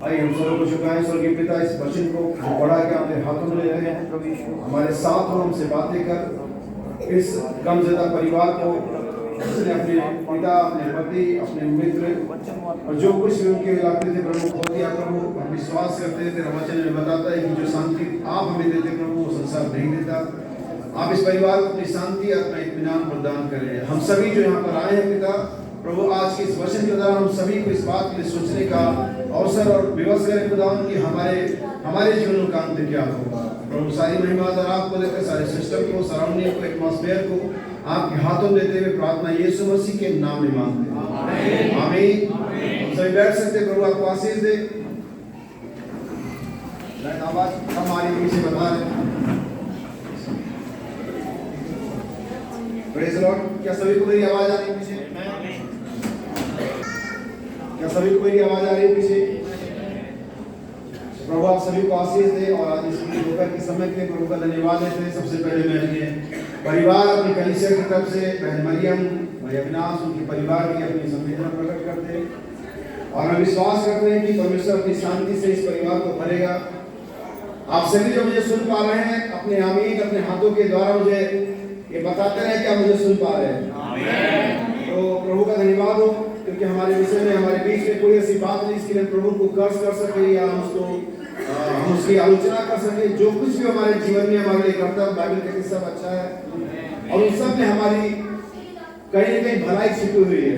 आइए हम सर्व को झुकाएं। स्वर्गीय पिता, इस वचन को जो पढ़ा के अपने हाथों में ले रहे हैं, हमारे साथ हो, हमसे बातें कर। इस गमज़दा परिवार को जिसने अपने पिता, अपने पति, अपने मित्र और जो कुछ भी उनके इलाके थे प्रभु खो दिया। प्रभु हम विश्वास करते हैं, तेरा वचन में बताता है कि जो शांति आप हमें देते प्रभु वो संसार नहीं देता। आप इस परिवार को अपनी शांति, अपना इत्मीनान प्रदान करें। हम सभी जो यहाँ पर आए हैं पिता प्रभु, आज के इस वचन के द्वारा हम सभी को इस बात के लिए सोचने का अवसर और विवश करें खुदावन कि हमारे जीवन का अंत क्या होगा। प्रभु सारी महिमा और आपको देकर सारे सिस्टम को, सराउंडिंग को, एटमॉस्फेयर को आपके हाथों देते हुए प्रार्थना यीशु मसीह के नाम में मांगते हैं, आमीन। सभी बैठ सकते, प्रभु आपको आशीष दे। आवाज कम आ रही है, बता रहे। Praise the Lord. क्या सभी को मेरी आवाज आ रही है पीछे? क्या सभी को मेरी आवाज आ रही है पीछे? प्रभु आप सभी को आशीष दे और आज इस दोपहर के समय के प्रभु का धन्यवाद देते हैं। सबसे पहले मैं अपने परिवार, अपनी कलीसिया की तरफ से बहन मरियम, भाई अविनाश, उनके परिवार की अपनी संवेदना प्रकट करते हैं और हम विश्वास करते हैं कि परमेश्वर अपनी शांति से इस परिवार को भरेगा। आप सभी जो मुझे सुन पा रहे हैं, अपने आमीन अपने हाथों के द्वारा मुझे ये बताते रहे कि आप मुझे सुन पा रहे हैं। आमीन। तो प्रभु का धन्यवाद हो, क्योंकि हमारे विषय में, हमारे बीच में कोई ऐसी बात नहीं जिसके लिए प्रभु को कर्ज कर सके या हम उसकी आलोचना कर सके। जो कुछ भी हमारे जीवन में हमारे लिए करता है, बाइबल कहती सब अच्छा है और उन सब में हमारी कहीं न कहीं भलाई छिपी हुई है।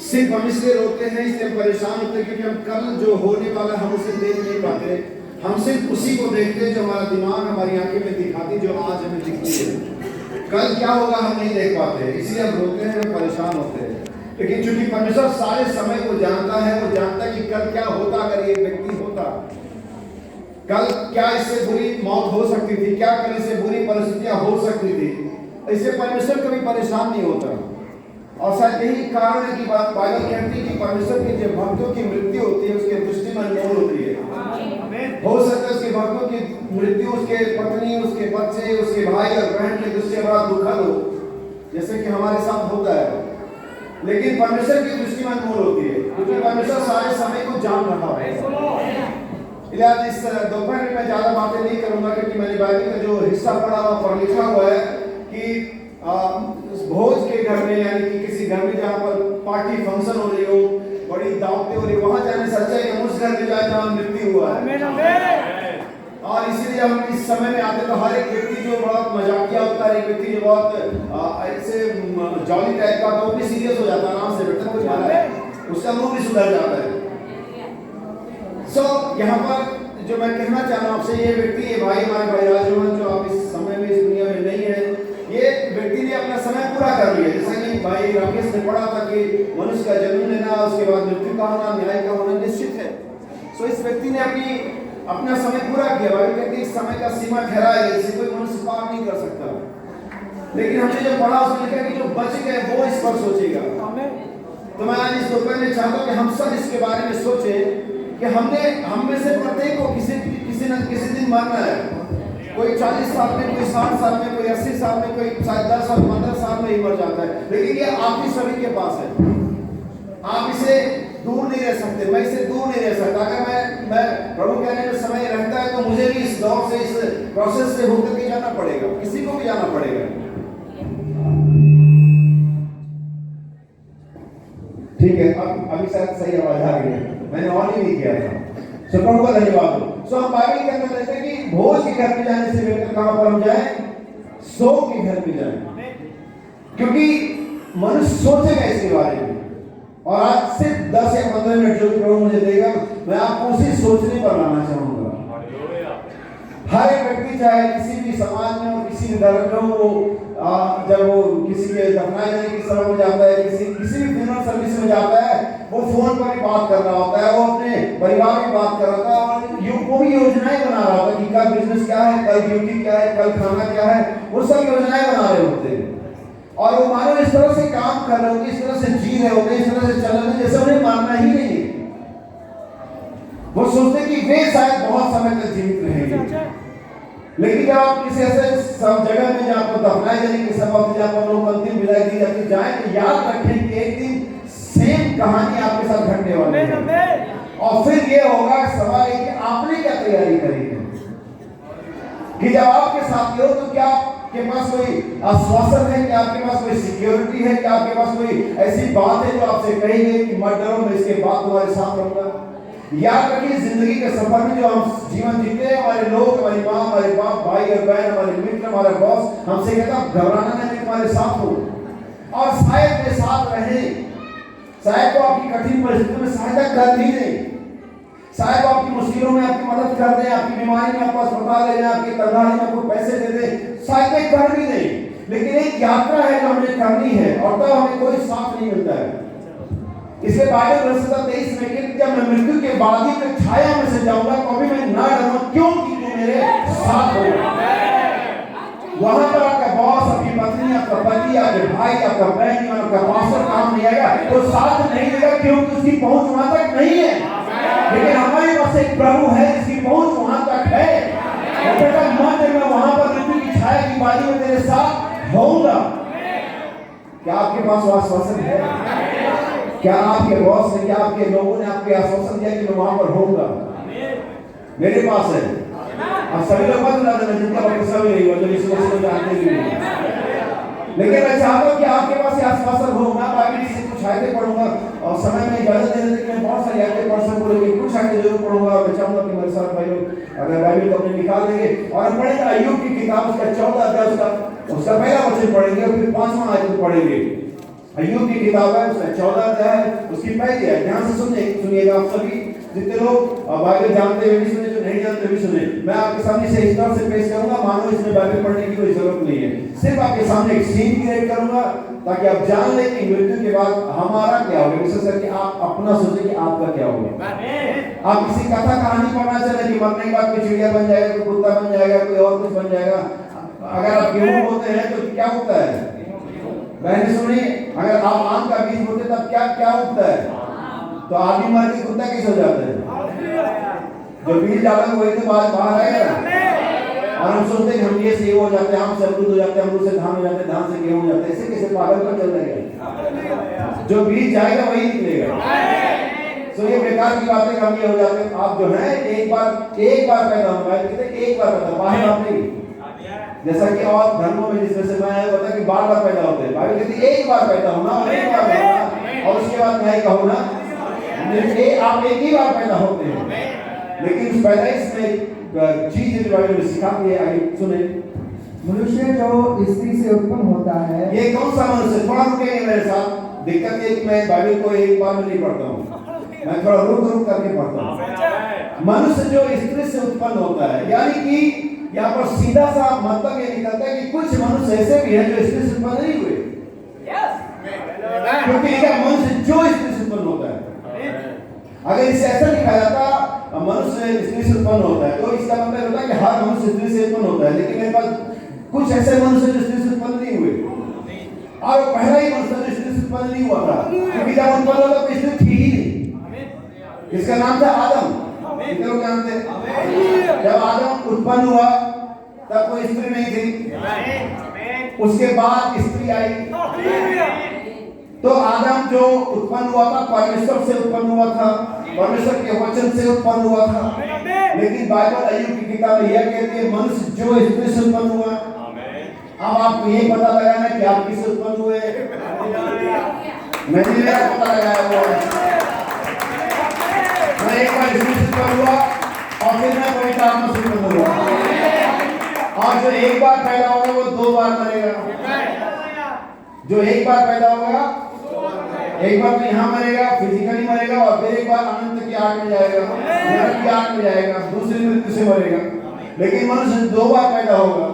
सिर्फ हम इसलिए रोते हैं, इसलिए परेशान होते हैं क्योंकि हम कल जो होने वाला हम उसे देख नहीं पाते। हम सिर्फ उसी को देखते हैं जो हमारा दिमाग हमारी आंखें में दिखाती, जो आज हमें दिखती है। कल क्या होगा हम नहीं देख पाते, इसलिए हम रोते हैं, हम परेशान होते हैं। लेकिन चूंकि परमेश्वर सारे समय को जानता है, वो जानता है कि कल क्या होता अगर ये व्यक्ति होता, कल क्या इससे बुरी मौत हो सकती थी, क्या कल इससे बुरी परिस्थितियां हो सकती थी। इससे परमेश्वर कभी परेशान नहीं होता। और शायद यही कारण है कि बाइबल कहती है कि परमेश्वर के जो भक्तों की मृत्यु होती है उसके दृष्टि में अनमोल होती है। हो सकता है उसके भक्तों की मृत्यु उसके पत्नी, उसके बच्चे, उसके भाई और बहन की दृष्टि बड़ा दुखद हो, जैसे कि हमारे साथ होता है। लेकिन परमेश्वर की दृष्टि में अनमोल होती है, क्योंकि परमेश्वर सारे समय को जान रहा है। इलाज इस दोपहर में मैं ज्यादा बातें नहीं करूंगा, क्योंकि मैंने बाइबल का जो हिस्सा पढ़ा हुआ पर लिखा हुआ है कि भोज के घर में, यानी कि किसी घर में जहाँ पर पार्टी फंक्शन हो रही हो, बड़ी दावतें हो रही, वहां जाने से अच्छा है उस घर में जाए जहाँ मृत्यु हुआ है। और इसीलिए हम इस समय में आते तो हर एक व्यक्ति जो बहुत मजाकिया होता है, एक व्यक्ति जो बहुत ऐसे जॉली टाइप का, तो वो भी सीरियस हो जाता है, आराम से बैठता कुछ मारा है, उसका मुंह भी सुधर जाता है। यहाँ पर जो मैं कहना चाह रहा हूँ आपसे, ये व्यक्ति, ये भाई, हमारे भाई राजमोहन, जो आप इस समय में इस दुनिया में नहीं है, ये व्यक्ति ने अपना समय पूरा कर लिया। जैसा कि भाई राकेश ने पढ़ा था कि मनुष्य का जन्म लेना, उसके बाद मृत्यु का होना, न्याय का होना निश्चित है। सो इस व्यक्ति ने अपना समय पूरा किया। बाइबल कहती है इस समय का सीमा ठहराया है, इसे कोई मनुष्य पार नहीं कर सकता। लेकिन हमने जो पढ़ा उसमें लिखा कि जो बच गए वो इस पर सोचेगा। तो मैं आज इस दोपहर में चाहता हूँ कि हम सब इसके बारे में सोचें कि हम में से प्रत्येक को किसी न किसी दिन मरना है। कोई 40 साल में, कोई 60 साल में, कोई 80 साल में, कोई शायद 10 साल 15 साल में ही मर जाता है। लेकिन ये आपकी सभी के पास है, आप इसे दूर नहीं रह सकते, मैं इसे दूर नहीं रह सकता। अगर मैं प्रभु कहने में समय रहता है तो मुझे भी इस दौर से, इस प्रोसेस से होकर के जाना पड़ेगा, किसी को भी जाना पड़ेगा। ठीक है, अब अभी शायद सही आवाज आ गई है, मैंने ऑन ही नहीं किया था। सो प्रभु का धन्यवाद हो। सो हम बाइबल के अंदर कहते हैं कि भोज के घर में जाने से बेहतर कहां पर हम जाएं? सो के घर में जाएं, क्योंकि मनुष्य सोचेगा इसके बारे में। और आज सिर्फ 10 या 15 मिनट जो प्रभु मुझे देगा, मैं आपको उसी सोचने पर लाना चाहूंगा। हर एक व्यक्ति चाहे किसी भी समाज में हो, किसी भी धर्म में हो, जब वो किसी के दफनाए जाने की सभा में जाता है, किसी भी फ्यूनरल सर्विस में जाता है, वो फोन पर भी बात कर रहा होता है, वो अपने परिवार में बात कर रहा होता है, और वो भी योजनाएं बना रहा होता है कि कल बिजनेस क्या है, कल ड्यूटी क्या है, कल खाना क्या है, वो सब योजनाएं बना रहे होते हैं। और वो मानो इस तरह से काम कर रहे होंगे, इस तरह से जी रहे होंगे, इस तरह से चल रहे हैं जैसे उन्हें मानना ही नहीं है। वो सोचते कि वे शायद बहुत समय तक जीवित रहेंगे। लेकिन जब आप किसी ऐसे सब जगह में जहाँ आपको दफनाए जाने की सबब जहाँ पर लोग अंतिम विदाई दी जाती जाए, तो याद रखें कि एक दिन सेम कहानी आपके साथ घटने वाली है। और फिर ये होगा सवाल है कि आपने क्या तैयारी करी है कि जब आपके साथी हो तो क्या आपके पास कोई आश्वासन है, क्या आपके पास कोई सिक्योरिटी है, क्या आपके पास कोई ऐसी बात है जो आपसे कही गई कि मत डरो मैं इसके बाद तुम्हारे साथ रहूंगा। याद रखिए जिंदगी के सफर में जो हम जीवन जीते हैं, हमारे लोग, हमारी माँ, हमारे बाप, भाई और बहन, हमारे मित्र, हमारा बॉस हमसे कहता घबराना नहीं, मैं तुम्हारे साथ हूँ और शायद मेरे साथ रहे, शायद वो आपकी कठिन परिस्थितियों में सहायता कर भी नहीं, शायद वो आपकी मुश्किलों में आपकी मदद कर दें, आपकी बीमारी में आपको अस्पताल ले जाए, आपकी तनहाई में आपको पैसे दे दे, शायद वे कर भी नहीं, लेकिन एक यात्रा है जो हमें करनी है और तब हमें कोई साथ नहीं मिलता है। इसलिए बाइबल 23 में कि जब मैं मृत्यु के बागी की छाया में से जाऊंगा तो भी मैं ना डरूंगा, क्योंकि तू मेरे साथ होगा। वहां पर आपका बॉस, आपकी पत्नी, आपका पति, आपके भाई, आपका बहन, आपका पास्टर काम नहीं आएगा, तो साथ नहीं देगा क्योंकि उसकी पहुंच वहां तक नहीं है। लेकिन हमारे पास एक प्रभु है जिसकी पहुंच वहां तक है। मैं वहां पर मृत्यु की छाया की बागी में तेरे साथ होऊंगा। क्या आपके पास आश्वासन है? क्या आपके बॉस ने, क्या आपके लोगों ने आपके आश्वासन दिया कि मैं वहां पर होऊंगा? मेरे पास है। अब सभी लोग मत बता देना जिनका भरोसा भी नहीं हुआ, जो यीशु मसीह को जानते भी नहीं। लेकिन मैं चाहता हूं कि आपके पास ये आश्वासन हो। मैं बाइबल से कुछ आयतें पढ़ूंगा और समय में इजाजत दे देते कि मैं बहुत सारी आयतें पढ़ सकूं, लेकिन कुछ आयतें जरूर पढ़ूंगा और मैं चाहूंगा कि मेरे साथ भाई लोग अगर बाइबल को अपने निकाल देंगे और हम पढ़ेंगे अय्यूब की किताब, उसका 14 अध्याय, उसका पहला वचन पढ़ेंगे और फिर 5वां आयत पढ़ेंगे। अय्यूब की किताब है, उसका 14 अध्याय है, उसकी पहली है। ध्यान से सुनिएगा आप सभी, जितने लोग बाइबल जानते हुए भी सुने, जो नहीं जानते भी सुने। मैं आपके सामने से इस तरह से पेश करूंगा मानो इसमें बाइबल पढ़ने की कोई जरूरत नहीं है। सिर्फ आपके सामने एक सीन क्रिएट करूंगा ताकि आप जान लें कि मृत्यु के बाद हमारा क्या होगा। विशेष करके आप अपना सोचें कि आपका क्या होगा। आप किसी कथा कहानी पढ़ना चले कि मरने के बाद कोई चिड़िया बन जाएगा, कोई कुत्ता बन जाएगा, कोई और कुछ बन जाएगा। अगर आप गेहूं बोते हैं तो क्या होता है? मैंने सुनी, अगर आप आम का बीज बोते तब क्या क्या उगता है? तो आदमी मर के कुत्ता कैसे हो जाता है? जो बीज डाला वही तो बाहर आएगा। और हम सोचते हैं हम ये सेब हो जाते हैं, हम से अमरूद हो जाते हैं, अमरूद से धान हो जाते हैं, धान से गेहूं हो जाते हैं। ऐसे कैसे पागल पर चल रहे? जो बीज जाएगा वही निकलेगा। तो ये बेकार की बातें हम ये हो जाते हैं। आप जो है एक बार पैदा होना है, एक बार पैदा, बाहर आप नहीं। जैसा कि और धर्मों में जिसमें से मैं बता कि बार-बार पैदा होते हैं। बाइबल कहती है एक बार पैदा होना और एक बार होना और उसके बाद मैं कहूँ ना आप एक ही बार पैदा होते हैं। लेकिन उस पैदाइश में चीज जो बाइबल में सिखाती है, आइए सुने। मनुष्य जो स्त्री से उत्पन्न होता है, ये कौन सा मनुष्य? थोड़ा रुकेंगे मेरे साथ। दिक्कत ये कि मैं बाइबल को एक बार में नहीं पढ़ता हूँ, मैं थोड़ा रुक करके पढ़ता हूँ। मनुष्य जो स्त्री से उत्पन्न होता है, यानी कि यहाँ पर सीधा सा मतलब ये निकलता है कि कुछ मनुष्य ऐसे भी हैं जो स्त्री से उत्पन्न नहीं हुए। क्योंकि मनुष्य जो स्त्री से उत्पन्न होता है, अगर इसे ऐसा लिखा जाता मनुष्य स्त्री से उत्पन्न होता है तो इसका मतलब होता है कि हर मनुष्य स्त्री से उत्पन्न होता है। लेकिन मेरे पास कुछ ऐसे मनुष्य जो स्त्री से उत्पन्न नहीं हुए और पहला ही मनुष्य जो स्त्री से उत्पन्न नहीं हुआ था, क्योंकि जब उत्पन्न होता तो स्त्री थी ही नहीं। इसका नाम था आदम। कितने लोग जानते हैं? जब आदम उत्पन्न हुआ तब कोई स्त्री नहीं थी, उसके बाद स्त्री आई। तो आदम जो उत्पन्न हुआ था परमेश्वर से उत्पन्न हुआ था, परमेश्वर के वचन से उत्पन्न हुआ था। लेकिन बाइबल अय्यूब की किताब में यह कहती है मनुष्य जो स्त्री से उत्पन्न हुआ। अब आपको ये पता लगाना कि आप किससे उत्पन्न हुए। मैंने मेरा पता लगाया हुआ, मैं एक बार स्त्री से उत्पन्न हुआ और फिर मैं पवित्र आत्मा से उत्पन्न हुआ। और जो एक बार पैदा होगा वो 2 बार मरेगा। जो एक बार पैदा होगा, एक बार तो यहाँ मरेगा, फिजिकली मरेगा और फिर एक बार अनंत की आग में जाएगा, नरक की आग में जाएगा, दूसरी मृत्यु से मरेगा। लेकिन मनुष्य 2 बार पैदा होगा,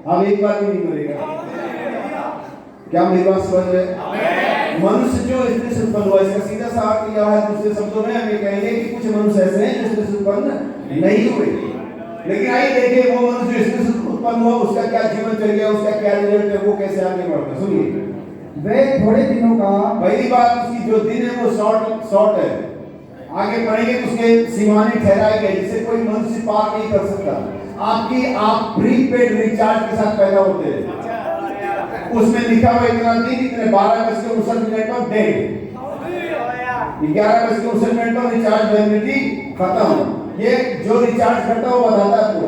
अब एक बार भी नहीं मरेगा। क्या मेरी बात समझ रहे? मनुष्य जो स्त्री से उत्पन्न हुआ, इसका सीधा सा अर्थ यह है, दूसरे शब्दों में हम ये कहेंगे कि कुछ मनुष्य ऐसे हैं जो स्त्री से उत्पन्न नहीं हुए। लेकिन आइए देखिए वो मनुष्य जो स्त्री से उत्पन्न हुआ उसका क्या जीवन चल गया, उसका क्या रिजल्ट है, वो कैसे आगे बढ़ता। सुनिए, वे थोड़े दिनों का, पहली बात उसकी जो दिन है वो शॉर्ट है। आगे बढ़ेंगे तो उसके सीमाएं ठहराई गई जिसे कोई मनुष्य पार नहीं कर सकता। आप प्रीपेड रिचार्ज के साथ पैदा होते हैं, उसमें लिखा हुआ इतना दिन, इतने 12:59 पर डेड। 11:59 पर रिचार्ज वैलिडिटी खत्म। ये जो रिचार्ज करता है वो बताता है आपको।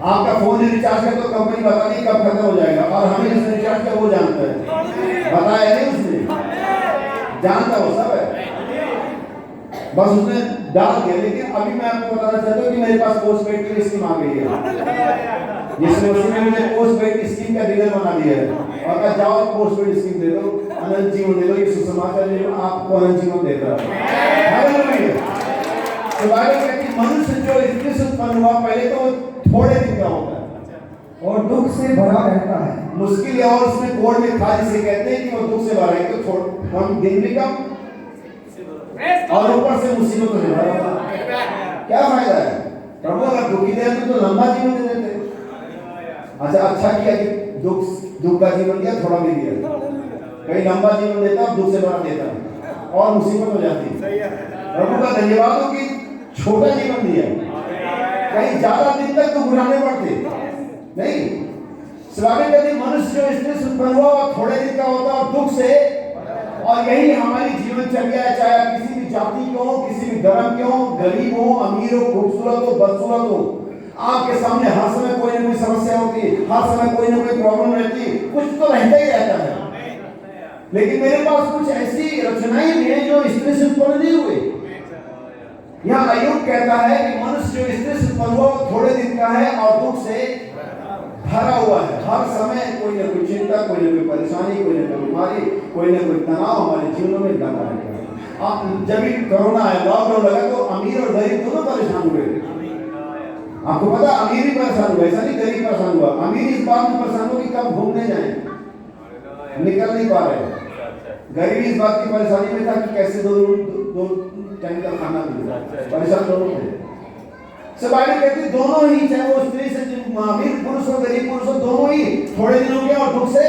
आपका फोन रिचार्ज है तो कंपनी बता नहीं कब खत्म हो जाएगा, और हमें जिसने रिचार्ज किया वो जानता है, बताया नहीं उसने, जानता वो सब है, बस उसने डाल दिया। लेकिन अभी मैं आपको बताना चाहता हूँ कि मेरे पास पोस्ट पेड की स्कीम आ गई है, जिसमें उसने मुझे पोस्ट पेड स्कीम का डीलर बना दिया है, और कहा जाओ पोस्ट पेड स्कीम दे दो, अनंत जीवन दे दो, ये सुसमाचार दे दो, आपको अनंत जीवन देता है। हालेलुया। तो बाइबल कहती है मनुष्य जो स्त्री से उत्पन्न हुआ पहले तो थोड़े दिन का होता है और दुख से भरा रहता है। मुश्किल है, और उसमें कोड में खाली से कहते हैं कि वो दुख से भरा है, तो हम दिन भी कम और ऊपर से मुसीबत में भरा हुआ, क्या फायदा है? प्रभु अगर दुखी दे तो लंबा जीवन दे देते। अच्छा किया कि दुख का जीवन दिया, थोड़ा भी दिया, कहीं लंबा जीवन देता और दुख से भरा देता और मुसीबत हो जाती। प्रभु का धन्यवाद हो कि छोटा जीवन दिया, कहीं ज्यादा दिन तक तो गुनाहने पड़ते नहीं। स्वाभाविक है मनुष्य जो स्त्री से उत्पन्न हुआ वो थोड़े दिन का होता और दुख से, और यही हमारी जीवनचर्या है, चाहे आप किसी भी जाति के हो, किसी भी धर्म के हो, गरीब हो, अमीर हो, खूबसूरत हो, बदसूरत हो, आपके सामने हर समय कोई ना कोई समस्या होती है, हर समय कोई ना कोई प्रॉब्लम रहती है, कुछ तो रहता ही रहता है। लेकिन मेरे पास कुछ ऐसी रचनाएं भी हैं जो स्त्री से उत्पन्न नहीं हुए। यहाँ अय्यूब कहता है कि मनुष्य जो स्त्री से उत्पन्न हुआ वो थोड़े दिन का है और दुख से भरा हुआ है। हर समय कोई ना कोई चिंता, कोई ना कोई परेशानी, कोई ना कोई बीमारी, कोई ना कोई तनाव हमारे जीवनों में लगा रहेगा। आप जब भी कोरोना आया, लॉकडाउन लगा, तो अमीर और गरीब दोनों परेशान हुए। आपको पता अमीर ही परेशान हुआ, ऐसा नहीं गरीब परेशान हुआ। अमीर इस बात में परेशान हुआ कि कब घूमने जाएं, निकल नहीं पा रहे। गरीब इस बात की परेशानी में था कि कैसे दो टाइम का खाना मिले, परेशान दोनों थे। सब आगे कहते दोनों ही, चाहे वो स्त्री से अमीर पुरुष हो, गरीब पुरुष हो, दोनों ही थोड़े दिनों के और दुख से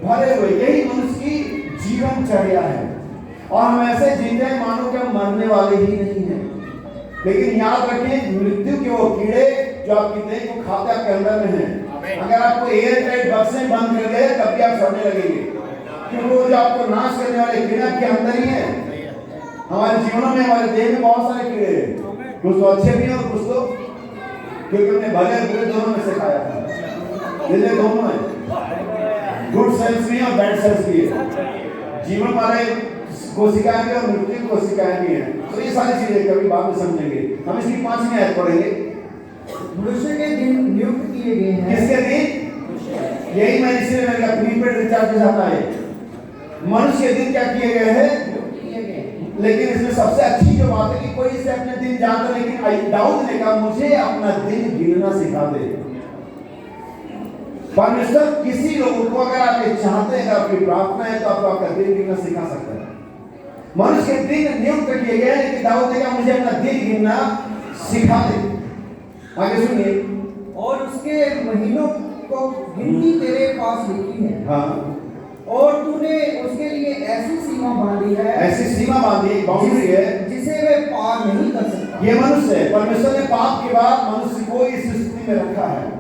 भरे हुए। यही मनुष्य की जीवनचर्या है, और हम ऐसे जीते हैं मानो कि हम मरने वाले ही नहीं हैं। लेकिन याद रखें मृत्यु के वो कीड़े जो आपकी देह को खाते आपके अंदर में हैं। अगर आपको एयर टाइट बक्से बंद कर दे तब भी आप सड़ने लगेंगे, क्योंकि वो जो आपको नाश करने वाले कीड़े आपके अंदर ही है। हमारे जीवनों में, हमारे देह में बहुत सारे कीड़े हैं, कुछ तो अच्छे भी हैं और कुछ तो, क्योंकि हमने भले बुरे दोनों में से खाया था, दिल दोनों है, गुड सेल्स भी और बैड सेल्स भी है। जीवन वाले कोशिकाएं भी और मृत्यु कोशिकाएं भी हैं। तो ये सारी चीजें कभी बाद में समझेंगे। हम इसकी 5वीं आयत पढ़ेंगे। मनुष्य के दिन नियुक्त किए गए हैं। किसके दिन? यही मैं इसलिए मैंने कहा प्रीपेड रिचार्ज के साथ आए। मनुष्य के दिन क्या किए गए हैं? लेकिन इसमें सबसे अच्छी जो बात है कि कोई इसे अपने दिन जानता, लेकिन दाऊद ने कहा मुझे अपना दिन गिनना सिखा दे। परमेश्वर किसी लोगों को अगर आप ये चाहते हैं, आपकी प्रार्थना है, तो आप आपका दिन गिनना सिखा सकते हैं। मनुष्य के दिन नियुक्त किए गए, लेकिन दाऊद ने कहा मुझे अपना दिन गिनना सिखा दे। आगे सुनिए। और उसके महीनों को गिनती तेरे पास लिखी है। हाँ। और तूने उसके लिए ऐसी सीमा बांधी है, ऐसी सीमा बांधी, बाउंड्री है जिसे वे पार नहीं कर सकता। ये मनुष्य है। परमेश्वर ने पाप के बाद मनुष्य को इस स्थिति में रखा है।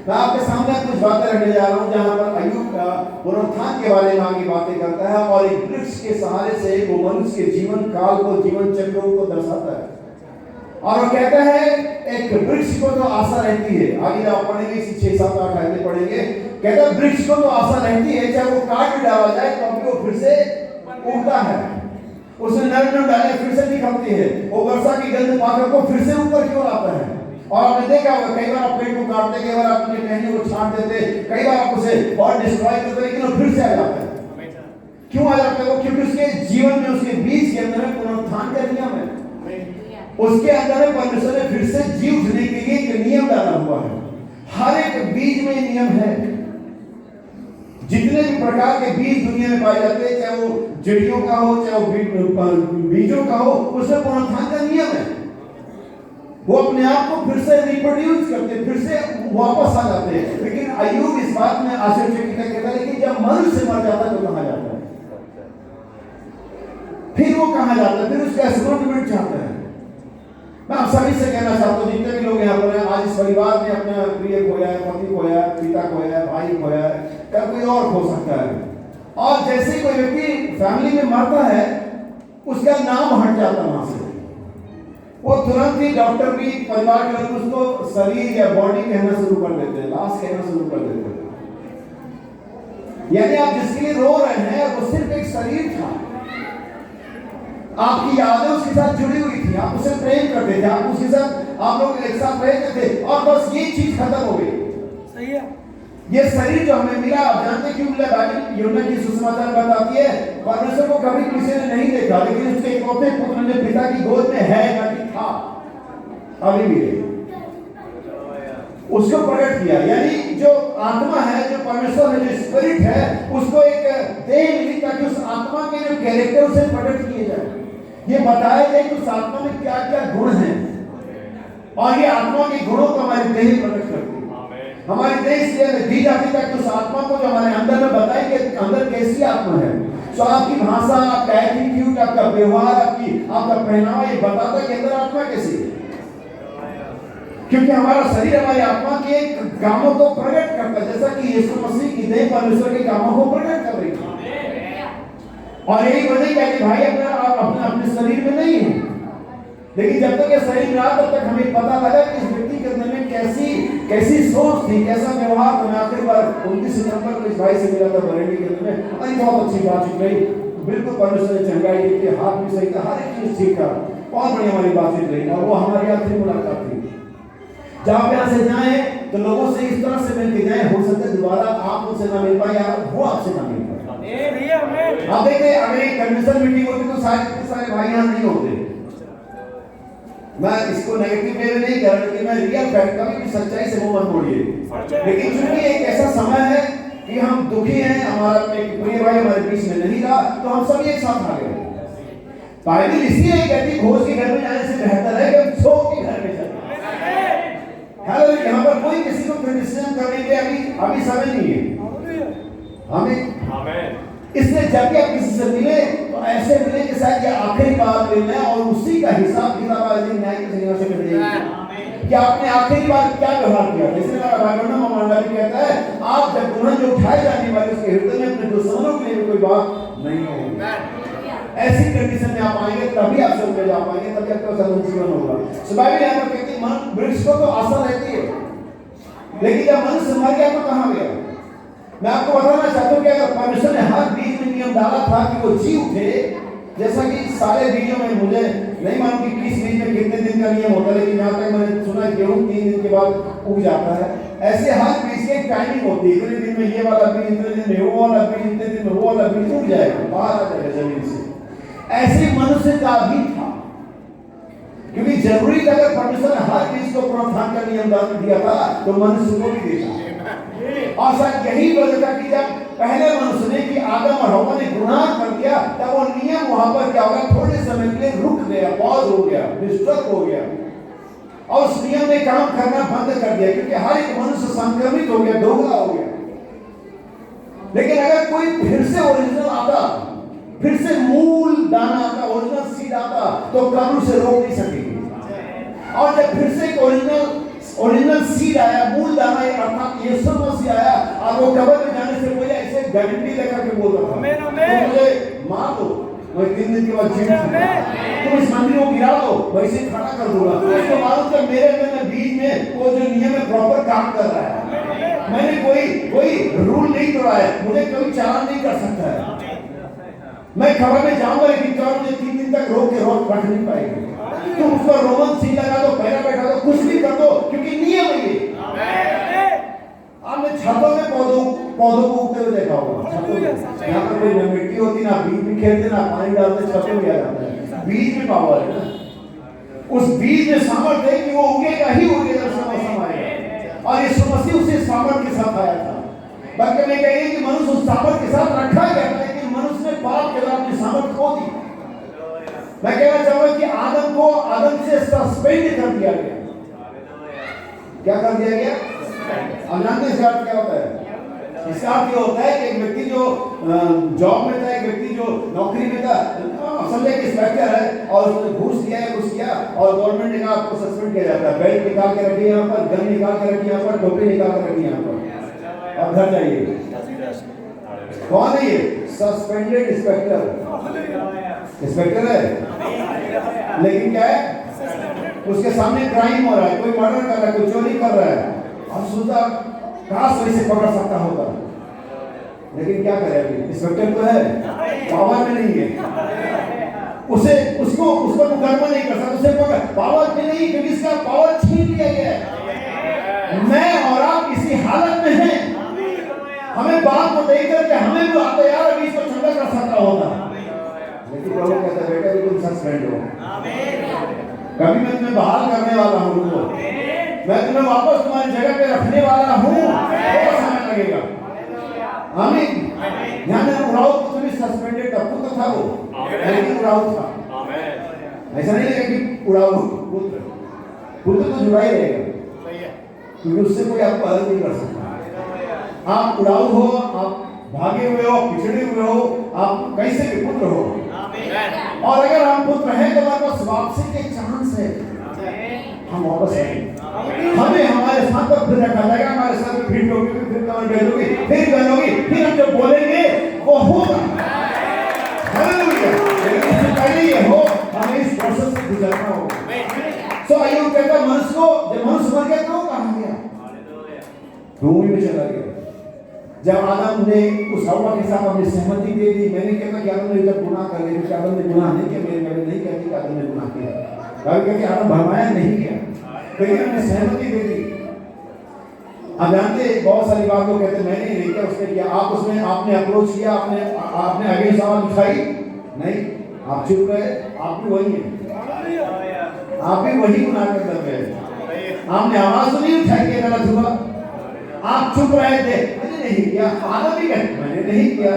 मैं आपके सामने कुछ बातें रखने जा रहा हूँ जहाँ पर अय्यूब का पुनरुत्थान के बारे में आगे बातें करता है, और एक वृक्ष के सहारे से वो मनुष्य के जीवन काल को, जीवन चक्रों को दर्शाता है। और वो कहता है एक वृक्ष को तो आशा रहती है, आगे आप पढ़ेंगे, इसी 6-7-8 आयतें पढ़ेंगे। कहता है वृक्ष को तो आशा रहती है, चाहे वो काट भी डाला जाए तो भी वो फिर से उगता है, उसमें नर डाले फिर से निकलती है, वो वर्षा की गंध पाकर को फिर से ऊपर की ओर आता है। और आपने देखा होगा कई बार आप पेड़ को काटते, कई बार आप अपने टहनी को छांट देते, कई बार आप उसे बहुत डिस्ट्रॉय करते, लेकिन वो फिर से आ जाता है। क्यों आ जाता है वो? क्योंकि उसके जीवन में, उसके बीज के अंदर में पुनरुत्थान का नियम है। उसके अंदर में परमेश्वर ने फिर से जीव उठने के लिए एक नियम डाला हुआ है। हर एक बीज में नियम है। जितने भी प्रकार के बीज दुनिया में पाए जाते हैं, चाहे वो जड़ियों का हो, चाहे वो बीजों का हो, उसमें पुनरुत्थान का नियम है। वो अपने आप को फिर से रिप्रोड्यूस करते, फिर से वापस आ जाते हैं। लेकिन अय्यूब इस बात में आश्चर्यचकित कहता है, लेकिन जब मनुष्य मर जाता है तो कहाँ जाता है? फिर वो कहाँ जाता है? फिर उसका एस्टोनमेंट चाहता है। मैं आप सभी से कहना चाहता हूँ, जितने भी लोग यहाँ पर हैं, आज इस परिवार ने अपना प्रिय खोया है, पति खोया है, पिता खोया है, भाई खोया है, क्या कोई और खो सकता है। और जैसे कोई व्यक्ति फैमिली में मरता है, उसका नाम हट जाता वहां से। वो तुरंत ही डॉक्टर भी परिवार के लोग उसको शरीर या बॉडी कहना शुरू कर देते हैं, लाश कहना शुरू कर देते हैं। यानी आप जिसके लिए रो रहे हैं वो सिर्फ एक शरीर था, आपकी यादें उसके साथ जुड़ी हुई थी, आप उसे प्रेम करते थे, आप उसके साथ आप लोग एक साथ रहते थे, और बस ये चीज खत्म हो गई। सही है। ये शरीर जो हमें मिला, आप जानते क्यों मिला? बाइबल यूहन्ना की सुसमाचार बताती है परमेश्वर को कभी किसी ने नहीं देखा, लेकिन उसके इकलौते पुत्र ने पिता की गोद में है ना कि था, अभी भी है, उसको प्रकट किया। यानी जो आत्मा है, जो परमेश्वर है, जो स्पिरिट है, उसको एक देह मिली ताकि उस आत्मा के जो कैरेक्टर उसे प्रकट किए जाए, ये बताया जाए कि उस आत्मा में क्या क्या गुण हैं, और ये आत्मा के गुणों को हमारे देह प्रकट करती है। हमारी देह इसलिए दी जाती ताकि उस आत्मा को जो हमारे अंदर में बताए कि अंदर कैसी आत्मा है। तो आपकी भाषा, आपका एटीट्यूड, आपका व्यवहार, आपका पहनावा ये बताता है कि अंदर आत्मा कैसी है, क्योंकि हमारा शरीर हमारी आत्मा के कामों को प्रकट करता है, जैसा कि यीशु मसीह की देह परमेश्वर के कामों को प्रकट कर रही है। और यही वजह है कि भाई अपने शरीर में नहीं है, लेकिन जब तक ये शरीर में रहा तब तक हमें पता लगा कि इस व्यक्ति के अंदर में कैसी सोच थी, कैसा व्यवहार था। मैं आखिरी बार 29 सितंबर को इस भाई से मिला था बरेली के अंदर में, और बहुत अच्छी बातचीत रही, बिल्कुल परमेश्वर ने चंगाई दी थी, हाथ भी सही था, हर एक चीज ठीक था, बहुत बढ़िया हमारी बातचीत रही। और वो हमारी आखिरी मुलाकात थी। जब आप यहाँ से जाए तो लोगों से इस तरह से मिल के जाए, हो सकता है दोबारा आप उनसे ना मिल पाए या वो आपसे ना मिल पाए। आप देखिए, अगर एक कन्वेंशन मीटिंग होती तो सारे भाई यहाँ नहीं होते। मैं इसको नेगेटिव वे में नहीं कह रहा, लेकिन मैं रियल फैक्ट, कभी भी सच्चाई से मुंह मत मोड़िए। लेकिन चूंकि एक ऐसा समय है कि हम दुखी हैं, हमारा एक प्रिय भाई हमारे बीच में नहीं रहा, तो हम सब एक साथ आ गए। बाइबल इसलिए कहती भोज के घर में जाने से बेहतर है कि हम सो के घर में जाए। हेलो, यहाँ पर कोई किसी को क्रिटिसिज्म करने के अभी समय नहीं है हमें। इसलिए जब भी आप किसी से मिले तो ऐसे मिले कि शायद ये आखिरी बार मिलना है, और उसी का हिसाब किताब आज न्याय के संघर्ष से करेंगे कि आपने आखिरी बार क्या व्यवहार किया। जैसे मेरा भाई मामला भी कहता है, आप जब गुनाह जो उठाए जाने वाले उसके हृदय में अपने दुश्मनों के लिए कोई बात नहीं होगी। ऐसी कंडीशन में आप आएंगे तभी आप सब में जा पाएंगे, तभी आपका सदन जीवन होगा। सो बाइबल यहाँ पर कहती है मन वृक्ष को तो आशा रहती है, लेकिन जब मनुष्य मर गया तो कहाँ गया? मैं आपको बताना चाहता हूँ कि अगर परमेश्वर ने हर बीज में नियम डाला था कि वो जी उठे, जैसा कि सारे बीजों में, मुझे नहीं मालूम कि किस बीज में कितने दिन का नियम होता है, लेकिन यहाँ तक मैंने सुना गेहूं 3 दिन के बाद उग जाता है। ऐसे हर बीज की एक टाइमिंग होती है, इतने दिन में ये वाला बीज, इतने दिन में वो वाला बीज, इतने दिन में वो वाला बीज उग जाएगा, बाहर आ जाएगा जमीन से। ऐसे मनुष्य का भी था, क्योंकि जरूरी था अगर परमेश्वर ने हर बीज को पुनरुत्थान का नियम दिया था तो मनुष्य को भी देता। और शायद यही वजह था कि जब पहले मनुष्य ने कि आदम और हव्वा ने गुनाह कर दिया, तब वो नियम वहां पर क्या होगा, थोड़े समय के लिए रुक गया, पॉज हो गया, डिस्टर्ब हो गया, और उस नियम ने काम करना बंद कर दिया, क्योंकि हर एक मनुष्य संक्रमित हो गया, दोगला हो गया। लेकिन अगर कोई फिर से ओरिजिनल आता, फिर से मूल दाना आता, ओरिजिनल सीड आता, तो कानून से रोक नहीं सकेगी। और जब फिर से ओरिजिनल सीड आया, मूल दाना अर्थात यीशु मसीह आया, और वो कब्र में जाने से पहले ऐसे गारंटी लेकर के बोल रहा था, तो मुझे मार दो, मैं 3 दिन के बाद जी उठूंगा, तुम इस मंदिर को गिरा दो, वैसे खड़ा कर दूंगा। उसको मालूम था मेरे अंदर बीच में वो जो नियम है प्रॉपर काम कर रहा है, मैंने कोई रूल नहीं तोड़ा है, मुझे कोई चालान नहीं कर सकता है। मैं खबर में जाऊंगा, लेकिन क्या मुझे 3 दिन तक रोक रख नहीं पाएगी। तुम उसको रोमन सील लगा दो, पैरा बैठा दो, कुछ भी कर दो, क्योंकि नियम है ये। आपने छतों में पौधों को उगते हुए देखा होगा, यहाँ पर कोई मिट्टी होती ना, बीज भी खेलते ना, पानी डालते, छतों में आ जाता है, बीज में पावर है ना, उस बीज में सामर्थ्य है कि वो उगेगा ही उगेगा, उसका मौसम आएगा। और यीशु मसीह उसी सामर्थ्य के साथ आया था। बल्कि मैं कहिए कि मनुष्य उस सामर्थ्य के साथ रखा गया था, लेकिन मनुष्य ने पाप के अपनी सामर्थ्य खो दी। मैं कहना चाहूंगा कि आदम से सस्पेंड कर दिया गया। क्या कर दिया गया? अब जानते हैं इसका अर्थ क्या होता है? इसका अर्थ ये होता है कि एक व्यक्ति जो जॉब में था, एक व्यक्ति जो नौकरी में था, समझे कि इंस्पेक्टर है और उसने घूस दिया है, कुछ किया, और गवर्नमेंट ने कहा आपको सस्पेंड किया जाता है, बेल्ट निकाल के रखिए यहाँ पर, गन निकाल के रखिए यहाँ पर, टोपी निकाल के रखिए यहाँ पर, और घर जाइए। कौन है ये? Suspended inspector. इंस्पेक्टर है, लेकिन क्या है, उसके सामने क्राइम हो रहा है, कोई मर्डर कर रहा है, कोई चोरी कर रहा है, और सोचता काश वही से पकड़ सकता होगा, लेकिन क्या करे, अभी इंस्पेक्टर तो है, पावर में नहीं है, उसको मुकदमा नहीं कर सकता, उसे पकड़ पावर में नहीं, क्योंकि इसका पावर छीन लिया गया है। मैं और आप इसी हालत में हैं, हमें बात को देख करके हमें भी आता यार अभी इसको ठंडा कर सकता होगा, लेकिन प्रभु कहता है बेटा तुम सस्पेंड हो, कभी मैं तुम्हें बहाल करने वाला हूँ, मैं तुम्हें वापस तुम्हारी जगह पे रखने वाला हूँ, थोड़ा समय लगेगा। आमीन। यहाँ में उड़ाऊ पुत्र भी सस्पेंडेड था, पुत्र था वो, लेकिन उड़ाऊ था। ऐसा नहीं लगा कि उड़ाऊ पुत्र तो जुड़ा ही रहेगा, क्योंकि उससे कोई आपको अलग नहीं कर सकता। आप उड़ाऊ हो, आप भागे हुए हो, पिछड़े हुए हो, आप कैसे भी पुत्र हो, और अगर हम पुत्र हैं तो हमारे पास वापसी के चांस है, हम वापस आएंगे, हमें हमारे साथ पर फिर रखा जाएगा, हमारे साथ में फिर होगी, फिर कमर बैठोगी, फिर बनोगी, फिर हम जब बोलेंगे वो होगा। हालेलुया। लेकिन उससे पहले ये हो, हमें इस प्रोसेस से गुजरना होगा। सो अय्यूब कहता मनुष्य को, जब मनुष्य मर गया तो कहाँ गया? भूमि में चला गया। जब आदम ने उस हवा के साथ अपनी सहमति दे दी, मैंने कहता कि आदम ने जब गुनाह कर लिया, कि आदम ने गुनाह नहीं किया, मैंने नहीं कहती कि आदम ने गुनाह किया, क्योंकि आदम भरमाया नहीं किया, लेकिन हमने सहमति दे दी। आप जानते बहुत सारी बात लोग कहते मैंने नहीं किया, उसने किया, आप उसमें आपने अप्रोच किया, आपने आगे सवाल उठाई नहीं, आप चुप रहे, आप भी वही है, आप भी वही गुनाह कर रहे हैं, आपने आवाज नहीं उठाई कि गलत हुआ, आप चुप रहे थे, मैंने नहीं किया, आदम भी कहते मैंने नहीं किया,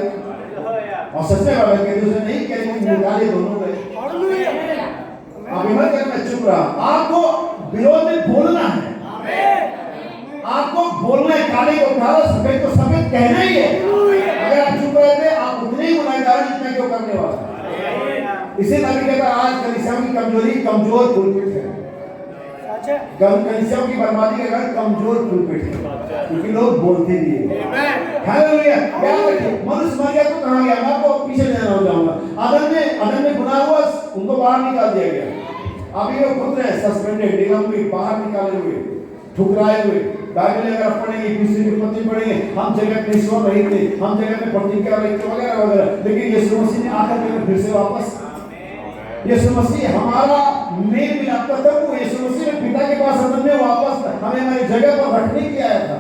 और सच्चे बात कहते उसने नहीं किया, लेकिन निकाले दोनों गए। आप हिम्मत करके मैं चुप रहा, आपको विरोध में बोलना है, आपको बोलना है, काले को काला, सफेद को सफेद कहना ही है। अगर आप चुप रहे थे, आप उतने ही गुनाहगार जितना क्यों करने वाला। इसे नबी कहता आज कलीसियाओं की कमजोरी कमजोर पुलपिट है, कलीसियाओं की बर्बादी का कारण कमजोर पुलपिट है, क्योंकि लोग बोलते भी हैं। हालेलुया। याद रखिए मनुष्य मर गया तो कहाँ गया? मैं आपको पीछे लेना हो जाऊंगा। आदम में गुनाह हुआ, उनको बाहर निकाल दिया गया। अभी वो पुत्र है सस्पेंडेड, निगम बाहर निकाले हुए, ठुकराए हुए। बाइबल अगर आप पढ़ेंगे, दूसरी विपत्ति पढ़ेंगे, हम जगत में ईश्वर रहे थे, हम जगत में प्रतिज्ञा रहे थे वगैरह वगैरह, लेकिन यीशु मसीह ने आकर के फिर से वापस, यीशु मसीह हमारा मेल मिलाप का तब वो यीशु मसीह ने पिता के पास में वापस हमें हमारी जगह पर रखने के लिए आया था।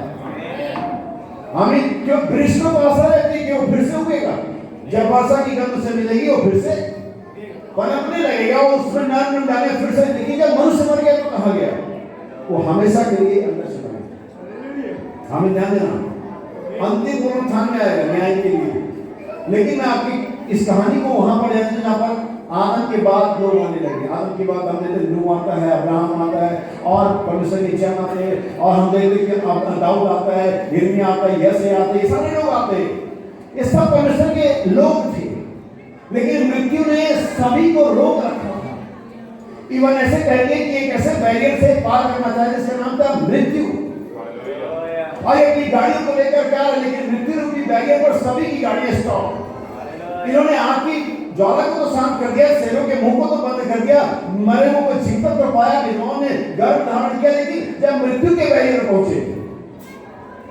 हमें क्यों वृक्षों को आशा रहती है कि वो फिर से उगेगा, जब वर्षा की गंध उसे मिलेगी वो फिर से पनपने लगेगा, वो उसमें नर डाले फिर से। लेकिन जब मनुष्य मर गया तो कहाँ गया? वो हमेशा के लिए अंदर चला गया। हमें ध्यान देना, अंतिम पुनरुत्थान में आएगा न्याय के लिए। लेकिन मैं आपकी इस कहानी को वहां पर ले जहाँ पर आदम के बाद लोग आने लगे। आदम के बाद हम देखते नूह आता है, अब्राहम आता है, और परमेश्वर के चैन आते हैं, और हम देखते कि दाऊद आता है, यिर्मयाह आता है, यसे आते हैं, ये सारे लोग आते हैं। ये सब परमेश्वर के लोग थे, लेकिन मृत्यु ने सभी को रोक रखा था। इवन ऐसे कहेंगे कि एक ऐसे बैरियर से पार करना चाहिए जिसका नाम था मृत्यु। और अपनी गाड़ियों को लेकर क्या, लेकिन मृत्यु रूपी बैरियर पर सभी की गाड़ियां स्टॉप। इन्होंने आग की ज्वाला को तो शांत कर दिया, शेरों के मुंह को तो बंद कर दिया, मरे मुंह को जीवित तो पाया, विधवाओं ने गर्भ धारण किया, लेकिन जब मृत्यु के बैरियर पहुंचे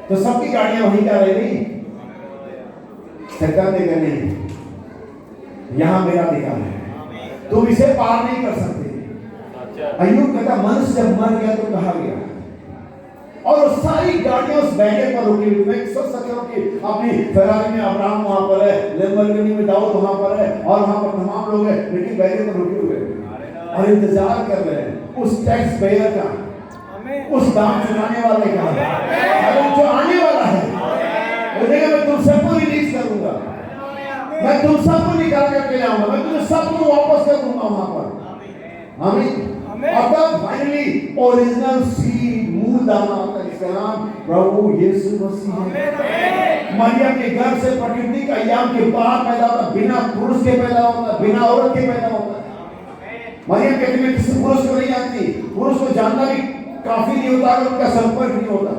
तो सबकी गाड़ियां वहीं क्या रह गई? शैतान ने कहा नहीं, यहां मेरा अधिकार है, तुम इसे पार नहीं कर सकते। अय्यूब कहता मनुष्य जब मर गया तो कहाँ गया? और वो सारी गाड़ियां उस बैरियर पर रुकी हुई। मैं सोच सकता हूँ कि अपनी फरारी में अब्राहम वहां पर है, लैम्बोर्गिनी में दाऊद वहां पर है, और वहां पर तमाम लोग हैं, लेकिन बैरियर पर रुके हुए हैं और इंतजार कर रहे हैं उस टैक्स पेयर का, उस दाम चुकाने वाले का, अगर जो आने वाला है वो देगा मैं तुम सबको रिलीज करूंगा, मैं तुम सबको निकाल करके लाऊंगा, मैं तुम्हें सबको वापस कर दूंगा वहां पर। आमीन। और तब फाइनली ओरिजिनल सीड, मूल दाना होता है, जिसका नाम प्रभु यीशु मसीह है। मरियम के गर्भ से प्रकृति का याम के बाहर पैदा होता, बिना पुरुष के पैदा होता, बिना औरत के पैदा होता। मरियम कहती मैं किसी पुरुष को नहीं जानती, पुरुष को जानना भी काफी नहीं होता अगर उनका संपर्क नहीं होता।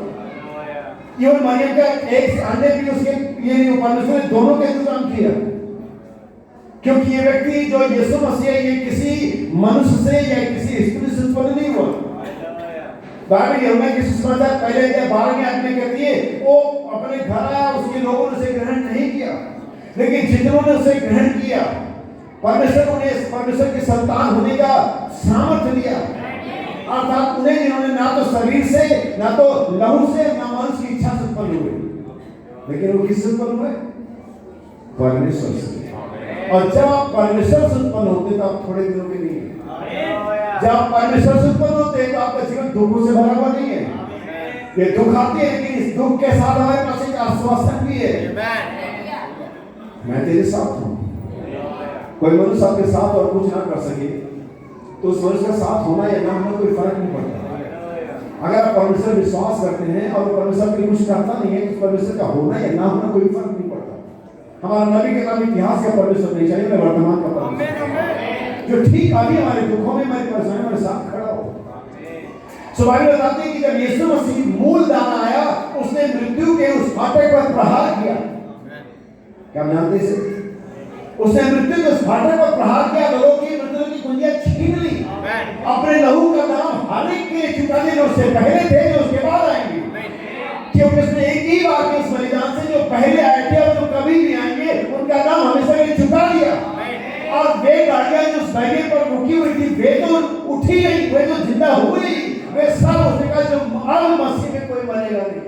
ये मरियम का एक अंडे भी उसके ये नहीं, परमेश्वर ने दोनों के इंतजाम किया क्योंकि ये व्यक्ति जो यीशु मसीह है, ये किसी मनुष्य से या किसी स्त्री से उत्पन्न नहीं हुआ। बाइबल यूहन्ना की सुसमाचार पहले 12वें अध्याय में कहती है वो अपने घर आया, उसके लोगों ने उसे ग्रहण नहीं किया, लेकिन जिन्होंने उसे ग्रहण किया परमेश्वर उन्हें परमेश्वर की संतान होने का सामर्थ्य दिया। अर्थात उन्हें जिन्होंने ना तो शरीर से, ना तो लहू से, ना मनुष्य की इच्छा से उत्पन्न हुए, लेकिन वो किससे उत्पन्न हुए? परमेश्वर से। और जब आप परमेश्वर से उत्पन्न होते तो आप थोड़े दिनों के लिए, जब आप परमेश्वर से उत्पन्न होते हैं तो आपका जीवन दुखों से भरा हुआ नहीं है। ये दुख आते हैं, लेकिन इस दुख के साथ हमारे पास एक आश्वासन भी है, मैं तेरे साथ हूं। कोई मनुष्य आपके साथ और कुछ ना कर सके तो उस मनुष्य का साथ होना या ना होना कोई फर्क नहीं पड़ता। अगर आप परमेश्वर विश्वास करते हैं और परमेश्वर के लिए कुछ करता नहीं है तो परमेश्वर का होना या ना होना कोई फर्क नहीं पड़ता। हमारा नबी के नाम इतिहास का परमेश्वर नहीं चाहिए, मैं वर्तमान का परमेश्वर जो ठीक अभी हमारे दुखों में, हमारी परेशानी हमारे साथ खड़ा हो। बाइबल बताती है कि जब यीशु मसीह मूल दाना आया, उसने मृत्यु के उस फाटक पर प्रहार किया। क्या आप जानते हैं? उसने मृत्यु के उस फाटक पर प्रहार किया, लोगों की मृत्यु की कुंजियां छीन ली, अपने लहू का दाम हर एक के चुका दिया, जो उससे पहले थे, जो उसके बाद आएंगे। क्योंकि उसने एक ही बार के इस बलिदान से जो पहले आए थे और जो कभी भी आएंगे, उनका दाम हमेशा के चुका दिया। और वे गाड़ियां जो उस बैगे पर रुकी हुई थी, वे तो उठी नहीं, वे तो जिंदा हुई, वे सब उसने कहा जो अब मसीह में कोई मरेगा नहीं।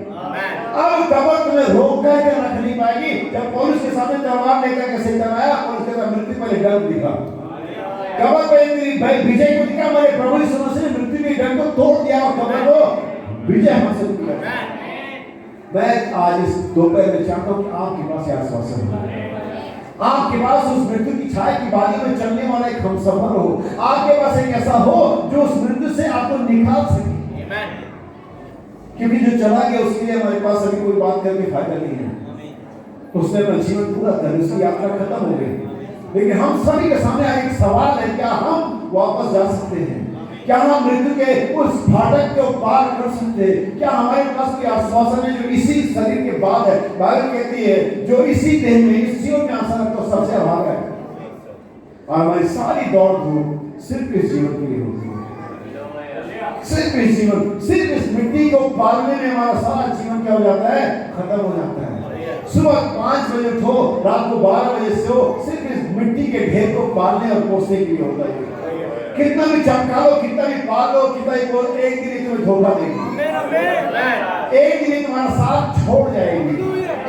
अब कब्र तुम्हें रोक कर के रख नहीं पाएगी। जब पौलुस के सामने तलवार लेकर के शैतान आया, पौलुस के साथ मृत्यु पर डर दिखा, कब्र पे तेरी विजय को दिखा। हमारे प्रभु यीशु मसीह ने मृत्यु के डर को तोड़ दिया और कब्र को विजय हासिल किया। मैं आज इस दोपहर में चाहता हूं कि आपके पास आश्वासन हो, आपके पास उस मृत्यु की छाया की बाली में चलने वाला एक हमसफर हो, आपके पास एक ऐसा हो जो उस मृत्यु से आपको निकाल सके। क्योंकि जो चला गया उसके लिए हमारे पास अभी कोई बात करके फायदा नहीं है। उसने अपना जीवन पूरा कर, उसकी यात्रा खत्म हो गई, लेकिन हम सभी के सामने एक सवाल है, क्या हम वापस जा सकते हैं? क्या हम मृत्यु के उस फाटक को पार कर सकते हैं? क्या हमारे पास कोई आश्वासन है जो इसी शरीर के बाद है? बाइबल कहती है जो इसी देह में, इस जीवन में आशा रखता है सबसे अभागा है। और हमारी सारी दौड़ धूप सिर्फ इस जीवन के लिए होती है, सिर्फ इस जीवन, सिर्फ इस मिट्टी को पालने में हमारा सारा जीवन क्या हो जाता है? खत्म हो जाता है। सुबह 5 बजे उठो, रात को 12 बजे से हो, सिर्फ इस मिट्टी के ढेर को पालने और पोसने के लिए होता है। कितना भी चमका लो, कितना भी पाल लो, कितना भी बोल, एक दिन तुम्हें धोखा देगी, एक दिन तुम्हारा साथ छोड़ जाएगी,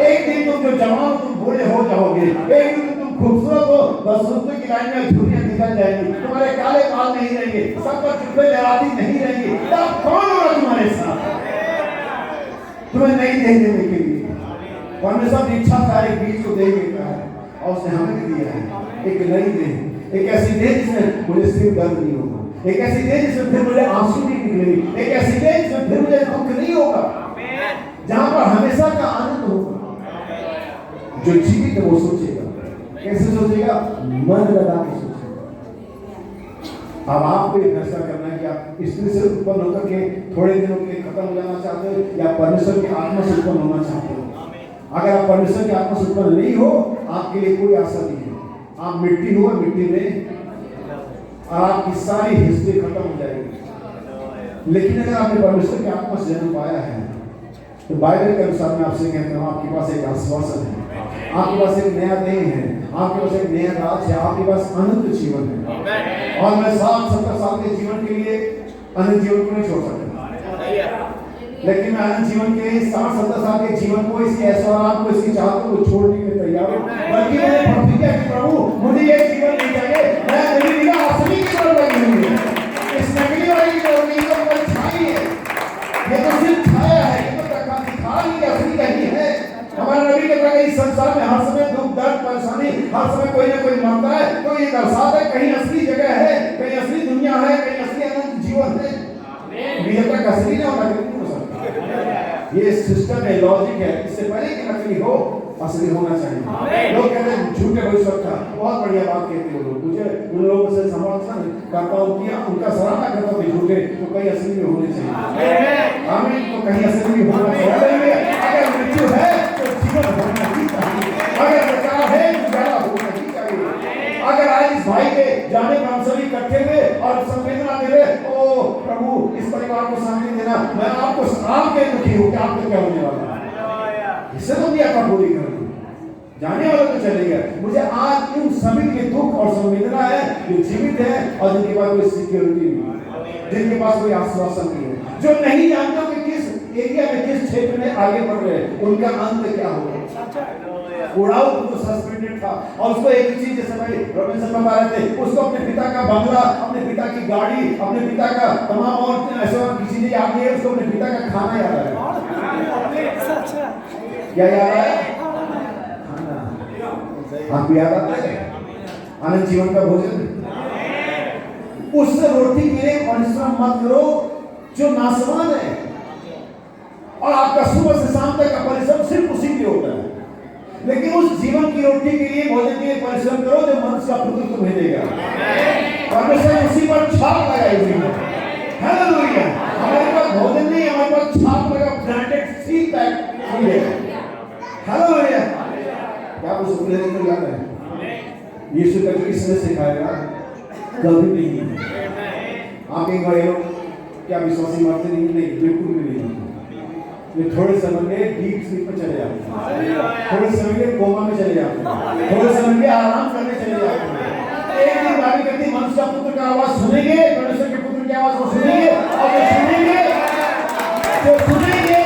एक दिन तुम जो जवान तुम बूढ़े हो जाओगे, एक दिन तुम खूबसूरत हो, बस रुपये की लाइन में धुरियां निकल जाएंगी, तुम्हारे काले बाल नहीं रहेंगे, सब पर चुप्पे लहराती नहीं रहेंगी। तब कौन होगा तुम्हारे साथ? तुम्हें नहीं दे देने के लिए परमेश्वर की इच्छा का एक बीज को दे देता है, और उसने हमें दिया है एक नई देह, एक ऐसी देह जिसमें मुझे सिर दर्द नहीं होगा, एक ऐसी देह जिसमें फिर मुझे आंसू नहीं निकलेगी, एक ऐसी देह जिसमें फिर मुझे दुख नहीं होगा, जहां पर हमेशा का आनंद होगा। जो जीवित है वो सोचेगा, कैसे सोचेगा? मन लगा के सोचेगा। अब आपको ये फैसला करना है कि आप स्त्री से उत्पन्न होकर के थोड़े दिनों के लिए खत्म हो जाना चाहते हो या परमेश्वर की आत्मा से उत्पन्न होना चाहते हो। अगर आप परमेश्वर की आत्मा से उत्पन्न नहीं हो, आपके लिए कोई आशा नहीं है। आप मिट्टी हो, मिट्टी में और आपकी सारी हिस्ट्री खत्म हो जाएगी। लेकिन अगर आपने परमेश्वर की आत्मा से जन्म पाया है तो बाइबल के अनुसार मैं आपसे कहता हूँ, आपके पास एक आश्वासन है, आपके पास एक नया देह है, आपके पास एक नया राज है, आपके पास अनंत जीवन है। और मैं 60-70 साल के जीवन के लिए अनंत जीवन को नहीं छोड़ सकता, लेकिन मैं अनंत जीवन के 60-70 साल के जीवन को, इसके ऐश्वर्य को, इसकी चाहतों को छोड़ने के लिए तैयार हूं। बल्कि मैंने प्रतिज्ञा की, प्रभु मुझे ये जीवन नहीं चाहिए, मैं मेरी निगाह असली की तरफ लगी हुई है, इस नकली वाली की तरफ नहीं, तो कोई छाई है, ये तो सिर्फ छाया है, ये तो दिखाई असली नहीं है। हमारे नबी के कहते हैं इस संसार में हर समय दुख दर्द परेशानी, हर समय कोई ना कोई मरता है, तो ये दर्शाता है कहीं असली जगह है, कहीं असली दुनिया है, कहीं असली अनंत जीवन है। जब तक असली ना होगा नहीं हो सकता। ये सिस्टम है, लॉजिक है, इससे पहले कि नकली हो असली होना चाहिए। लोग कहते हैं झूठे भविष्यवक्ता, बहुत बढ़िया बात कहते हैं लोग, मुझे उन लोगों से समर्थन करता हूँ कि उनका सराहना करता हूँ झूठे तो कहीं असली में होने चाहिए, आमीन, तो कहीं असली में होना चाहिए। अगर मृत्यु है तो जीवन होना ही चाहिए, अगर बचाव है तो ज्यादा होना ही चाहिए। जाने पर हम सभी इकट्ठे हुए और संवेदना दे रहे, ओ प्रभु इस परिवार को शांति देना, मैं आपके दुखी हूँ कि आपको क्या होने वाला है, इससे तो भी आपका पूरी कर दूं, जाने वाला तो चले गया। मुझे आज इन सभी के दुख और संवेदना है जो जीवित है और जिनके पास कोई सिक्योरिटी नहीं है, जिनके पास कोई आश्वासन नहीं है, जो नहीं जानते कि किस एरिया में किस क्षेत्र में आगे बढ़ रहे हैं, उनका अंत क्या होगा। उड़ाऊ तो सस्पेंडेड था और उसको एक ही चीज, जैसे भाई रविंद्र बता रहे थे, उसको अपने पिता का बंगला, अपने पिता की गाड़ी, अपने पिता का तमाम और ऐसा किसी ने याद नहीं है, उसको अपने पिता का खाना याद आ रहा है। क्या याद आया? आपको याद आता है आनंद जीवन का भोजन? उस रोटी के लिए परिश्रम मत करो जो नासवान है, और आपका सुबह से शाम तक का परिश्रम सिर्फ उसी के लिए होता है, लेकिन उस जीवन की रोटी के लिए, भोजन के लिए परिश्रम करो जो मनुष्य का पुत्र तुम्हें देगा। परमेश्वर उसी पर छाप लगाई हुई है। हालेलुया। हमारे पास भोजन नहीं, हमारे पास छाप लगा, ब्रांडेड सील पैक है। हालेलुया। क्या आप उसको लेने को याद है? यीशु का जो इसने सिखाया कभी नहीं। आप एक बार क्या विश्वासी मरते नहीं? बिल्कुल भी नहीं। वे थोड़े समय में डीप स्लीप में चले जाते हैं, थोड़े समय में कोमा में चले जाते हैं, थोड़े समय में आराम करने चले जाते हैं। एक दिन बात करती, मनुष्य का पुत्र का आवाज सुनेंगे, परमेश्वर के पुत्र की आवाज को सुनेंगे, और जो सुनेंगे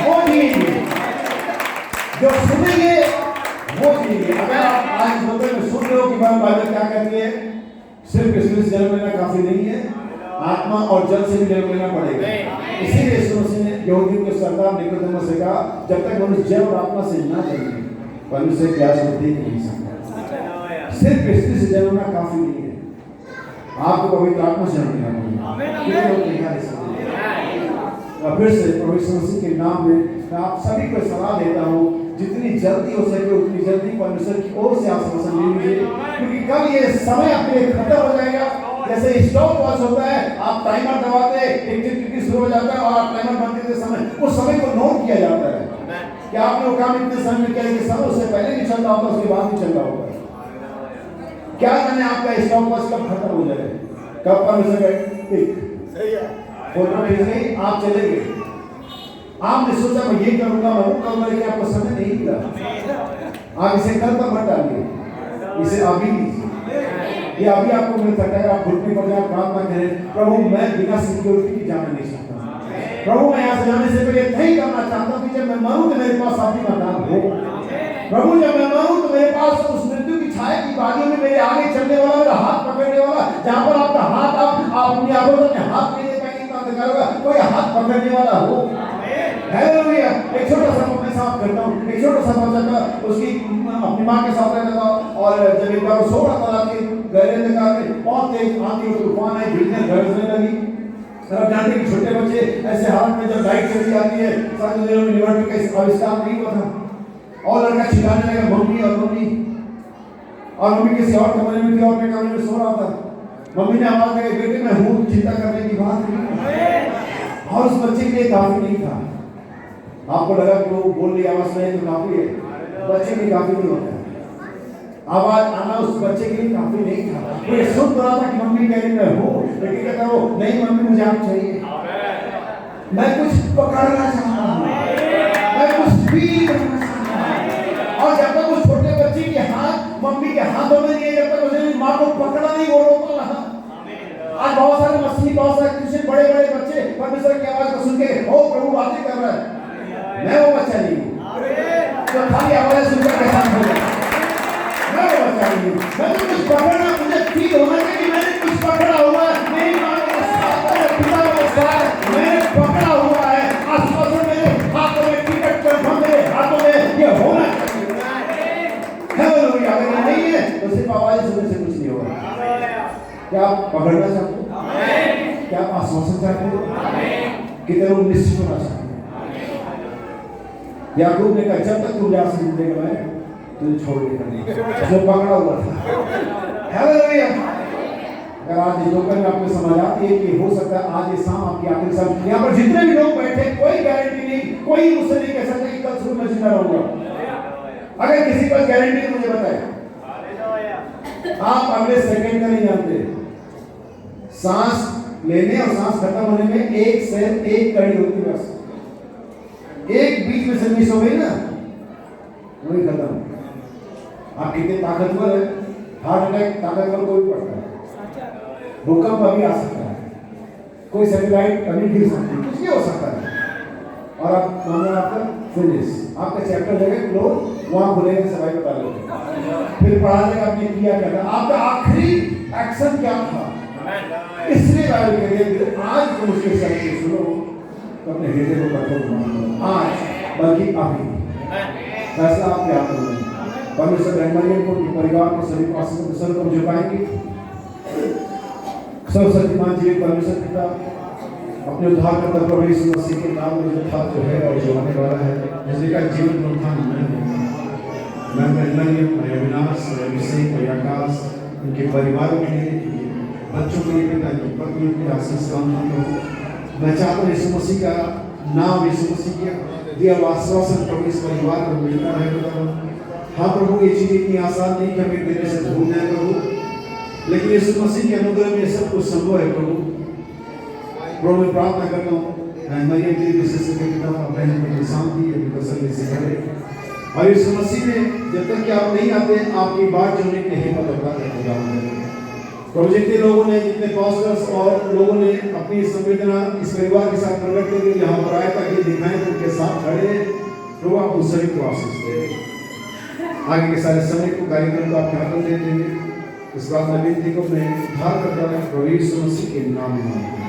वो जिएंगे, जो सुनेंगे वो जिएंगे। अगर आप आज बोतल में सुन रहे हो कि बाइबल क्या कहती है, सिर्फ इसमें जन्म लेना काफी नहीं है, आत्मा और जल से भी जन्म लेना पड़ेगा। इसीलिए यीशु मसीह ने यहूदियों के सरदार निकोदेमुस से कहा, जब तक मनुष्य जल और आत्मा से ना जन्मे परमेश्वर की आशीष देख नहीं सकता। सिर्फ स्त्री से जन्मना काफी नहीं है, आपको पवित्र आत्मा से जन्म लेना पड़ेगा। फिर से प्रभु यीशु मसीह के नाम में मैं आप सभी को सलाह देता हूँ, जितनी जल्दी हो सके उतनी जल्दी परमेश्वर की ओर से आश्वासन ले लीजिए, क्योंकि कल ये समय आपके खत्म हो जाएगा। जैसे स्टॉप वॉच होता है, आप टाइमर दबाते हैं, एक्टिविटी शुरू हो जाता है और आप टाइमर बंद करते समय उस समय को नोट किया जाता है कि आपने वो काम इतने समय में किया, कि समय उससे पहले नहीं चल रहा होता, उसके बाद नहीं चल रहा होता। क्या जाने आपका स्टॉप वॉच कब खत्म हो जाए, कब परमेश्वर फोटो भेज गई, आप चले गए, आपने सोचा मैं ये करूंगा, मैं वो करूंगा, लेकिन आपको समय नहीं मिला। आप इसे कल पर मत डालिए, इसे अभी लीजिए। ये अभी आपको मिल सकता है। आप घुटने पर जाकर प्रार्थना करें, प्रभु मैं बिना सिक्योरिटी की जाना नहीं चाहता, प्रभु मैं यहाँ से जाने से पहले नहीं करना चाहता कि जब मैं मरूं तो मेरे पास आपकी मकान हो, प्रभु जब मैं मरूं तो मेरे पास उस मृत्यु की छाया की वादियों में मेरे आगे चलने वाला, मेरा हाथ पकड़ने वाला, जहाँ पर आपका हाथ आप अपनी आंखों में हाथ नहीं दे पाएंगे, कोई हाथ पकड़ने वाला हो। हालेलुया। एक छोटा सा मैं साफ करता हूँ, एक छोटा सा बच्चा था, उसकी अपनी माँ के साथ रहता था, और जब एक बार सो रहा था कि गहरे अंधकार में बहुत तेज आंधी और तूफान है, बिजली गरजने लगी। आप जानते हैं छोटे बच्चे ऐसे हालत में जब लाइट चली जाती है, सारे दिनों में इन्वर्टर का आविष्कार नहीं हुआ था, और लड़का चिल्लाने लगा मम्मी और मम्मी, और मम्मी किसी और कमरे में थी और मैं कमरे में सो रहा था। मम्मी ने आवाज लगाई, बेटे मैं हूँ, चिंता करने की बात नहीं। और उस बच्चे के लिए काफी नहीं था। आपको लगा कि वो बोल रही आवाज नहीं तो काफी है, बच्चे के लिए काफी नहीं होता। आवाज आना उस बच्चे के लिए काफी नहीं था। वो ये सुन रहा था कि मम्मी कह रही मैं हूँ, लेकिन कहता वो नहीं मम्मी मुझे आप चाहिए, मैं कुछ पकड़ना चाहता हूँ, मैं कुछ फील करना चाहता हूँ। और जब तक उस छोटे बच्चे के हाथ मम्मी के हाथों में नहीं है, जब तक उसने माँ को पकड़ा नहीं, वो रोता रहा। आज बहुत सारे मसीह, बहुत सारे क्रिश्चियन, बड़े बड़े बच्चे परमेश्वर की आवाज को सुन के ओ प्रभु बातें कर रहा है, मैं वो बच्चा नहीं हूँ तो खाली आवाज सुनकर के साथ हो जाए। मैं वो बच्चा नहीं हूँ, मैं तो कुछ पकड़ना, मुझे फील होना चाहिए कि मैंने कुछ पकड़ा हुआ है, मेरी माँ के साथ, मेरे पिता के साथ मैंने पकड़ा हुआ है। आश्वासन मेरे हाथों में, टिकट कंफर्म मेरे हाथों में, ये होना चाहिए। हालेलुया। अगर नहीं है तो सिर्फ आवाज सुनने से कुछ नहीं होगा। क्या आप पकड़ना चाहते हो? क्या आप आश्वासन चाहते हो? कितने लोग निश्चित होना चाहते हैं? याकूब ने कहा जब तक तू यहाँ से जिंदगी में तुझे छोड़ के नहीं, जो पकड़ा हुआ था। हालेलुया। अगर आज ये लोकल में आपको समझ आती है कि हो सकता है आज ये शाम आपकी आखिरी शाम, यहाँ पर जितने भी लोग बैठे, कोई गारंटी नहीं, कोई मुझसे नहीं कह सकता कि कल सुबह मैं जिंदा रहूंगा। अगर किसी पर गारंटी है मुझे बताए, आप अगले सेकंड का नहीं जानते। सांस लेने और सांस खत्म होने में एक सेकंड, एक कड़ी होती है बस। एक बीच में से मिस हो गई ना, वही खत्म। आप कितने ताकतवर है, हार्ट अटैक ताकतवर कोई पड़ता है, भूकंप अभी आ सकता है, कोई सैटेलाइट अभी गिर सकती है, कुछ नहीं हो सकता है। और आप मामला आपका फिनिश, आपका चैप्टर जगह क्लोज, वहां खुलेगा सवाई बता लो, फिर पढ़ा जाएगा आपने किया क्या था, आपका आखिरी एक्शन क्या था। इसलिए बाइबल कह रही है आज तुम उसके शब्द को सुनो तो अपने हृदय को कठोर मत करो, आज बल्कि अभी फैसला आपके हाथ में है। परमेश्वर ब्रह्मण्य को परिवार के सभी पासों को सर को झुकाएंगे। सर्वशक्तिमान जीवित परमेश्वर पिता अपने उद्धारकर्ता प्रभु यीशु मसीह के नाम में जो था, जो है और जो आने वाला है, जिसने का जीवन पुनरुत्थान मैं ब्रह्मण्य, मैं अविनाश, मैं अभिषेक, मैं आकाश, उनके परिवारों के लिए, बच्चों के लिए पिता की पत्नी के आशीष कामना करो। मैं चाहता हूँ यीशु मसीह का नाम, यीशु मसीह के दिया हुआ आश्वासन प्रभु इस परिवार को मिलता रहे प्रभु। हाँ प्रभु, ये चीज इतनी आसान नहीं कि हमें देने से भूल जाए प्रभु, लेकिन यीशु मसीह के अनुग्रह में सब कुछ संभव है प्रभु। प्रभु मैं प्रार्थना करता हूँ मरियम की विशेष के पिता बहन को शांति तसल्ली से करे, और यीशु मसीह में जब तक कि आप नहीं आते आपकी बात जोड़ने के हिम्मत अदा करते जाओगे प्रभु। जितने लोगों ने, जितने पास्टर्स और लोगों ने अपनी संवेदना इस परिवार के साथ प्रकट करके यहाँ पर आया ताकि दिखाएं तो उनके साथ खड़े प्रभु, आप उन सभी को आशीष दें। आगे के सारे समय को कार्यक्रम को आपके हाथों दे देंगे। इस बात में विनती को मैं उद्धार करता हूं प्रभु यीशु मसीह के नाम में।